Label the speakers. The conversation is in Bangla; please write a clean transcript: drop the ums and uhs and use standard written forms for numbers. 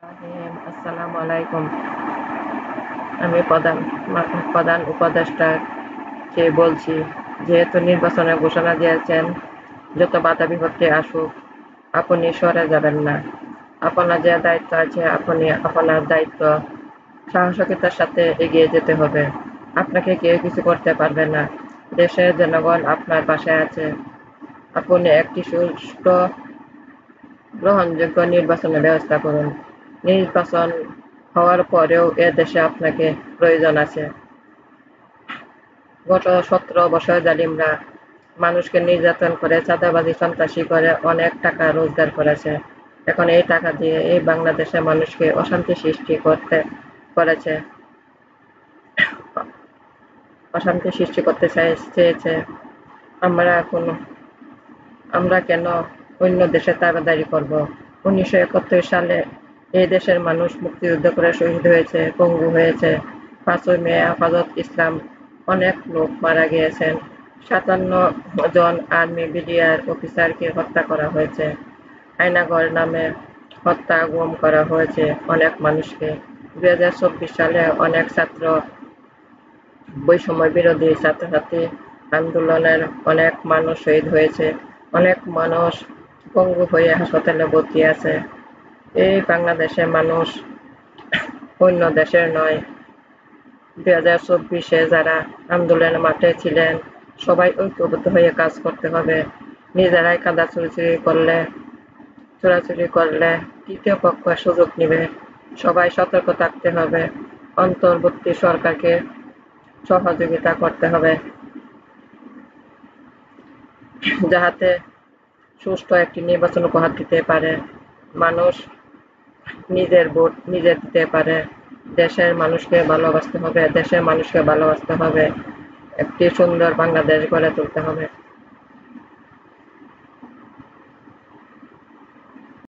Speaker 1: আসসালামু আলাইকুম। আমি প্রধান উপদেষ্টা কে বলছি। যেহেতু নির্বাচনের ঘোষণা দিয়েছেন, যত বাধা বিপত্তি আসুক, আপনি সরে যাবেন না। আপনার যে দায়িত্ব আছে, আপনি আপনার দায়িত্ব সাহসিকতার সাথে এগিয়ে যেতে হবে। আপনাকে কেউ কিছু করতে পারবে না। দেশের জনগণ আপনার পাশে আছে। আপনি একটি সুষ্ঠু গ্রহণযোগ্য নির্বাচনের ব্যবস্থা করুন। নির্বাচন হওয়ার পরেও এ দেশে আপনাকে প্রয়োজন আছে। গত 17 বছর জালিমরা মানুষকে নির্যাতন করে, চাঁদাবাজি, সন্ত্রাসী করে অনেক টাকা রোজগার করেছে। এখন এই টাকা দিয়ে এই বাংলাদেশের মানুষকে অশান্তি সৃষ্টি করেছে, অশান্তি সৃষ্টি করতে চেয়েছে। আমরা কেন অন্য দেশে তাবেদারি করব? 1971 সালে এই দেশের মানুষ মুক্তিযুদ্ধ করে শহীদ হয়েছে, পঙ্গু হয়েছে। 5ই মে হেফাজত ইসলাম অনেক লোক মারা গিয়েছেন। 57 জন আর্মি বিডিআর অফিসারকে হত্যা করা হয়েছে। আয়নাঘর নামে হত্যা, গুম করা হয়েছে অনেক মানুষকে। 2024 সালে অনেক ছাত্র বৈষম্য বিরোধী ছাত্রছাত্রী আন্দোলনের অনেক মানুষ শহীদ হয়েছে, অনেক মানুষ পঙ্গু হয়ে হাসপাতালে ভর্তি আছে। এই বাংলাদেশের মানুষ অন্য দেশের নয়। 2024-এ যারা আন্দোলনের মাঠে ছিলেন, সবাই ঐক্যবদ্ধ হয়ে কাজ করতে হবে। নিজেরাই কাদা চোরাচুরি করলে তৃতীয় পক্ষ সুযোগ নিবে। সবাই সতর্ক থাকতে হবে। অন্তর্বর্তী সরকারকে সহযোগিতা করতে হবে, যাহাতে সুষ্ঠু একটি নির্বাচন উপহার দিতে পারে। মানুষ নিজের ভোট নিজে দিতে পারে। দেশের মানুষকে ভালোবাসতে হবে, দেশের মানুষকে ভালোবাসতে হবে। একটি সুন্দর বাংলাদেশ গড়ে তুলতে হবে।